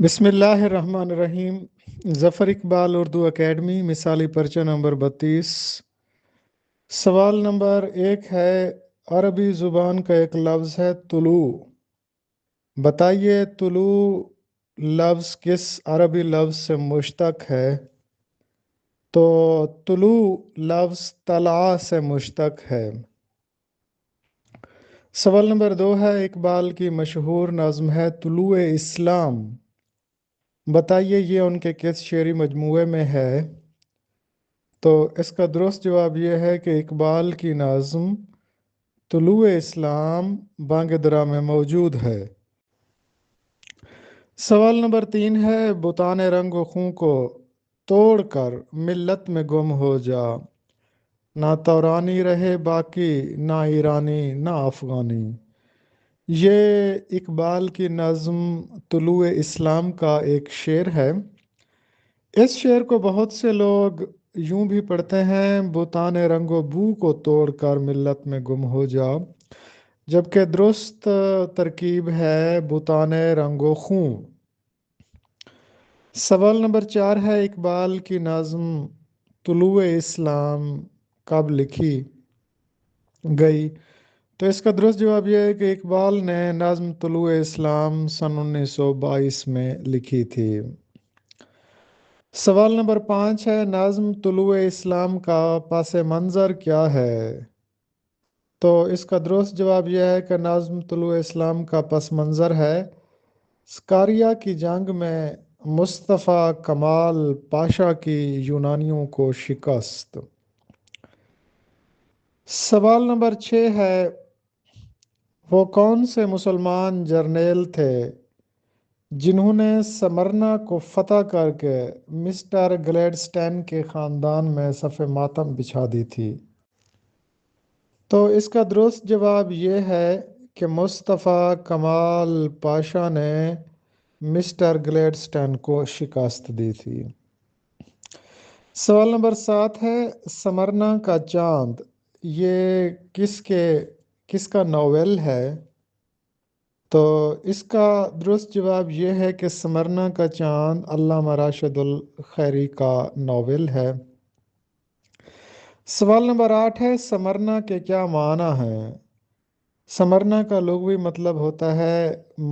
بسم اللہ الرحمن الرحیم۔ ظفر اقبال اردو اکیڈمی مثالی پرچہ نمبر 32۔ سوال نمبر 1 ہے، عربی زبان کا ایک لفظ ہے طلوع۔ بتائیے طلوع لفظ کس عربی لفظ سے مشتق ہے؟ تو طلوع لفظ طلع سے مشتق ہے۔ سوال نمبر 2 ہے، اقبال کی مشہور نظم ہے طلوع اسلام۔ بتائیے یہ ان کے کس شعری مجموعے میں ہے؟ تو اس کا درست جواب یہ ہے کہ اقبال کی نظم طلوع اسلام بانگ درا میں موجود ہے۔ سوال نمبر 3 ہے، بتان رنگ و خوں کو توڑ کر ملت میں گم ہو جا، نہ تورانی رہے باقی نہ ایرانی نہ افغانی۔ یہ اقبال کی نظم طلوع اسلام کا ایک شعر ہے۔ اس شعر کو بہت سے لوگ یوں بھی پڑھتے ہیں، بتان رنگ و بو کو توڑ کر ملت میں گم ہو جا، جبکہ درست ترکیب ہے بتان رنگ و خوں۔ سوال نمبر 4 ہے، اقبال کی نظم طلوع اسلام کب لکھی گئی؟ تو اس کا درست جواب یہ ہے کہ اقبال نے نظم طلوع اسلام سن 1922 میں لکھی تھی۔ سوال نمبر 5 ہے، نظم طلوع اسلام کا پس منظر کیا ہے؟ تو اس کا درست جواب یہ ہے کہ نظم طلوع اسلام کا پس منظر ہے سکاریا کی جنگ میں مصطفیٰ کمال پاشا کی یونانیوں کو شکست۔ سوال نمبر 6 ہے، وہ کون سے مسلمان جرنیل تھے جنہوں نے سمرنا کو فتح کر کے مسٹر گلیڈسٹین کے خاندان میں صف ماتم بچھا دی تھی؟ تو اس کا درست جواب یہ ہے کہ مصطفیٰ کمال پاشا نے مسٹر گلیڈسٹین کو شکست دی تھی۔ سوال نمبر 7 ہے، سمرنا کا چاند یہ کس کا ناول ہے؟ تو اس کا درست جواب یہ ہے کہ سمرنا کا چاند علامہ راشد الخیری کا ناول ہے۔ سوال نمبر 8 ہے، سمرنا کے کیا معنی ہیں؟ سمرنا کا لغوی مطلب ہوتا ہے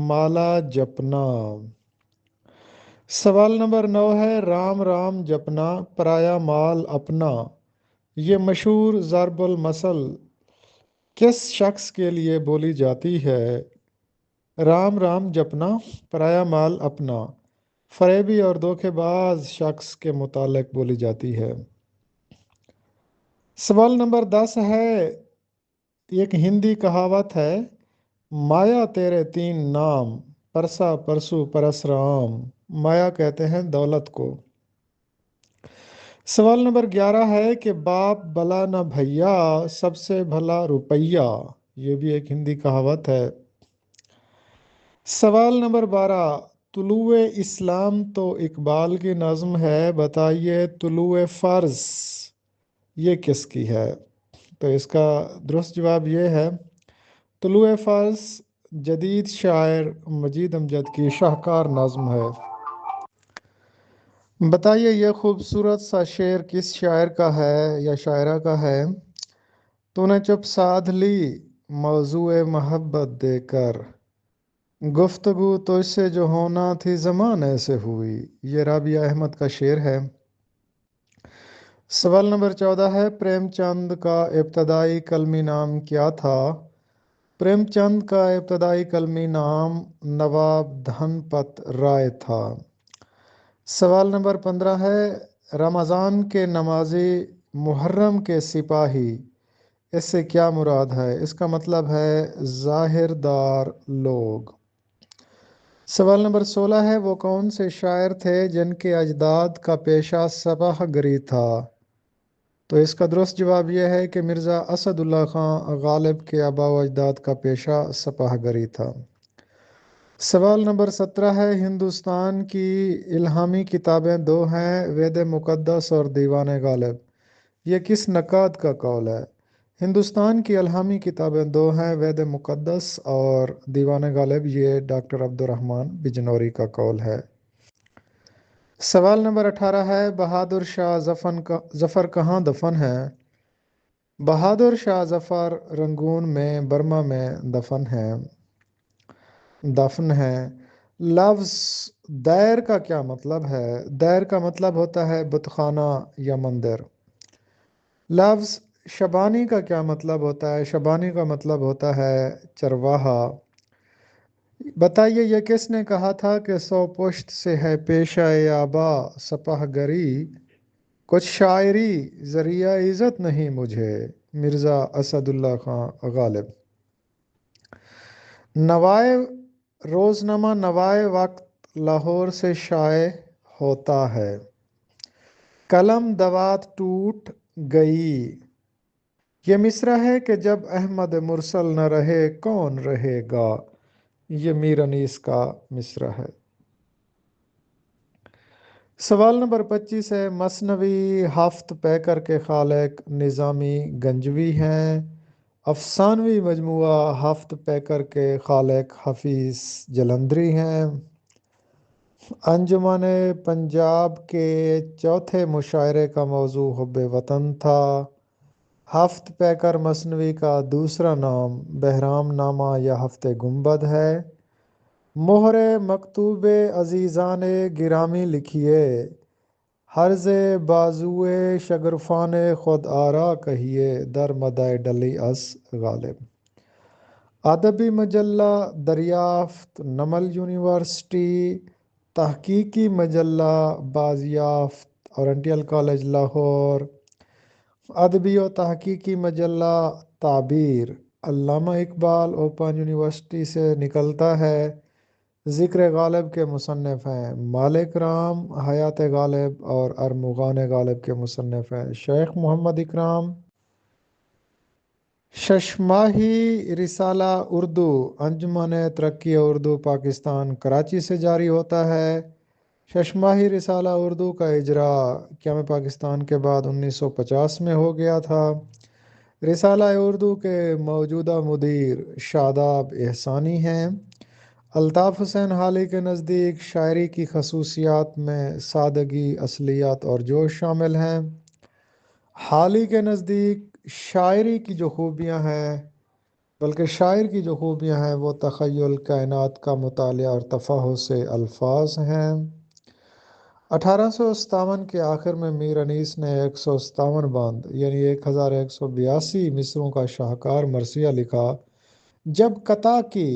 مالا جپنا۔ سوال نمبر 9 ہے، رام رام جپنا پرایا مال اپنا، یہ مشہور ضرب المثل کس شخص کے لیے بولی جاتی ہے؟ رام رام جپنا پرایا مال اپنا فریبی اور دھوکے باز شخص کے متعلق بولی جاتی ہے۔ سوال نمبر 10 ہے، ایک ہندی کہاوت ہے، مایا تیرے 3 نام، پرسا پرسو پرسرام۔ مایا کہتے ہیں دولت کو۔ سوال نمبر 11 ہے کہ باپ بلا نہ بھیا سب سے بھلا روپیہ، یہ بھی ایک ہندی کہاوت ہے۔ سوال نمبر 12، طلوع اسلام تو اقبال کی نظم ہے، بتائیے طلوع فرض یہ کس کی ہے؟ تو اس کا درست جواب یہ ہے، طلوع فرض جدید شاعر مجید امجد کی شاہکار نظم ہے۔ بتائیے یہ خوبصورت سا شعر کس شاعر کا ہے یا شاعرہ کا ہے؟ تو نے چپ سادھ لی موضوع محبت دے کر، گفتگو تو اس سے جو ہونا تھی زمانے سے ہوئی، یہ رابعہ احمد کا شعر ہے۔ سوال نمبر 14 ہے، پریم چند کا ابتدائی کلمی نام کیا تھا؟ پریم چند کا ابتدائی کلمی نام نواب دھن پت رائے تھا۔ سوال نمبر 15 ہے، رمضان کے نمازی محرم کے سپاہی، اس سے کیا مراد ہے؟ اس کا مطلب ہے ظاہر دار لوگ۔ سوال نمبر 16 ہے، وہ کون سے شاعر تھے جن کے اجداد کا پیشہ سپاہ گری تھا؟ تو اس کا درست جواب یہ ہے کہ مرزا اسد اللہ خان غالب کے آباء و اجداد کا پیشہ سپاہ گری تھا۔ سوال نمبر 17 ہے، ہندوستان کی الہامی کتابیں 2 ہیں، وید مقدس اور دیوان غالب، یہ کس نقاد کا قول ہے؟ ہندوستان کی الہامی کتابیں 2 ہیں، وید مقدس اور دیوان غالب، یہ ڈاکٹر عبدالرحمن بجنوری کا قول ہے۔ سوال نمبر 18 ہے بہادر شاہ ظفر کہاں دفن ہے؟ بہادر شاہ ظفر رنگون میں برما میں دفن ہے۔ لفظ دیر کا کیا مطلب ہے؟ دیر کا مطلب ہوتا ہے بت خانہ یا مندر۔ لفظ شبانی کا کیا مطلب ہوتا ہے؟ شبانی کا مطلب ہوتا ہے چرواہا۔ بتائیے یہ کس نے کہا تھا کہ 100 پشت سے ہے پیشہ آبا سپہ گری، کچھ شاعری ذریعہ عزت نہیں مجھے؟ مرزا اسد اللہ خان غالب۔ نوائے روزنامہ نوائے وقت لاہور سے شائع ہوتا ہے۔ قلم دوات ٹوٹ گئی، یہ مصرع ہے کہ جب احمد مرسل نہ رہے کون رہے گا، یہ میر انیس کا مصرع ہے۔ سوال نمبر 25 ہے مثنوی ہفت پیکر کے خالق نظامی گنجوی ہیں، افسانوی مجموعہ ہفت پیکر کے خالق حفیظ جلندری ہیں۔ انجمن پنجاب کے چوتھے مشاعرے کا موضوع حب وطن تھا۔ ہفت پیکر مثنوی کا دوسرا نام بہرام نامہ یا ہفت گنبد ہے۔ مہر مکتوب عزیزان گرامی لکھیے، ہرز بازوئے شگرفان خود آرا کہیے، در مدح ڈلی از غالب۔ ادبی مجلہ دریافت نمل یونیورسٹی، تحقیقی مجلہ بازیافت اورینٹل کالج لاہور، ادبی و تحقیقی مجلہ تعبیر علامہ اقبال اوپن یونیورسٹی سے نکلتا ہے۔ ذکر غالب کے مصنف ہیں مالک رام، حیات غالب اور ارمغان غالب کے مصنف ہیں شیخ محمد اکرام۔ ششماہی رسالہ اردو انجمن ترقی اردو پاکستان کراچی سے جاری ہوتا ہے۔ ششماہی رسالہ اردو کا اجراء قیام پاکستان کے بعد 1950 میں ہو گیا تھا۔ رسالہ اردو کے موجودہ مدیر شاداب احسانی ہیں۔ الطاف حسین حالی کے نزدیک شاعری کی خصوصیات میں سادگی، اصلیت اور جوش شامل ہیں۔ حالی کے نزدیک شاعری کی جو خوبیاں ہیں بلکہ شاعر کی جو خوبیاں ہیں وہ تخیل، کائنات کا مطالعہ اور تفحص سے الفاظ ہیں۔ 1857 کے آخر میں میر انیس نے 157 بند یعنی 1182 مصروں کا شاہکار مرثیہ لکھا۔ جب قطع کی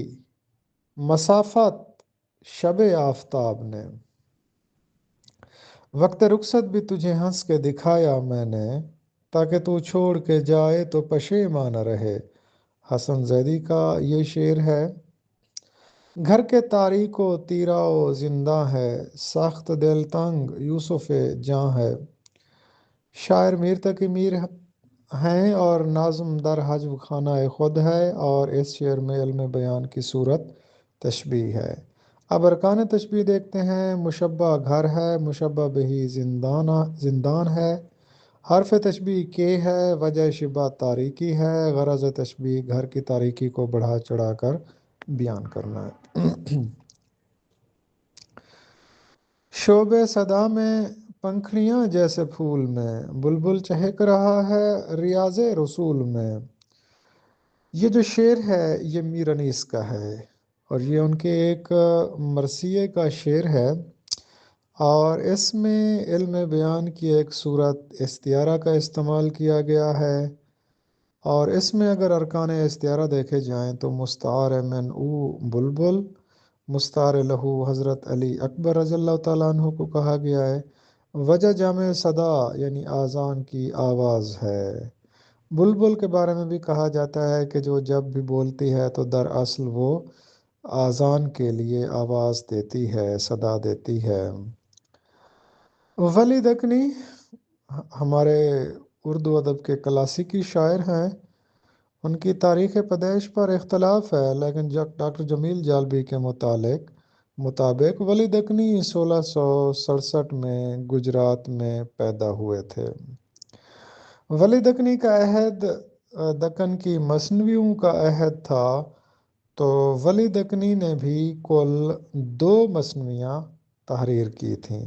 مسافت شب آفتاب نے، وقت رخصت بھی تجھے ہنس کے دکھایا میں نے، تاکہ تو چھوڑ کے جائے تو پشیماں نہ رہے۔ حسن زیدی کا یہ شعر ہے۔ گھر کے تاریک و تیرا و زنداں ہے، سخت دل تنگ یوسف جاں ہے۔ شاعر میر تقی میر ہیں اور ناظم در حجب خانہ خود ہے، اور اس شعر میں علم بیان کی صورت تشبیہ ہے۔ اب ارکان تشبیہ دیکھتے ہیں۔ مشبہ گھر ہے، مشبہ بہی زندان ہے، حرف تشبیہ کے ہے، وجہ شبہ تاریکی ہے، غرض تشبیہ گھر کی تاریکی کو بڑھا چڑھا کر بیان کرنا ہے۔ شوب صدا میں پنکھڑیاں جیسے پھول میں، بلبل چہک رہا ہے ریاض رسول میں۔ یہ جو شعر ہے یہ میر انیس کا ہے اور یہ ان کے ایک مرثیے کا شعر ہے، اور اس میں علم بیان کی ایک صورت استعارہ کا استعمال کیا گیا ہے، اور اس میں اگر ارکان استعارہ دیکھے جائیں تو مستعار من او بلبل، مستعار لہو حضرت علی اکبر رضی اللہ تعالیٰ عنہ کو کہا گیا ہے۔ وجہ جامع صدا یعنی آذان کی آواز ہے۔ بلبل کے بارے میں بھی کہا جاتا ہے کہ جو جب بھی بولتی ہے تو دراصل وہ آذان کے لیے آواز دیتی ہے، صدا دیتی ہے۔ ولی دکنی ہمارے اردو ادب کے کلاسیکی شاعر ہیں۔ ان کی تاریخ پیدائش پر اختلاف ہے، لیکن ڈاکٹر جمیل جالبی کے مطابق ولی دکنی 1667 میں گجرات میں پیدا ہوئے تھے۔ ولی دکنی کا عہد دکن کی مثنویوں کا عہد تھا، تو ولی دکنی نے بھی کل 2 مثنویاں تحریر کی تھیں۔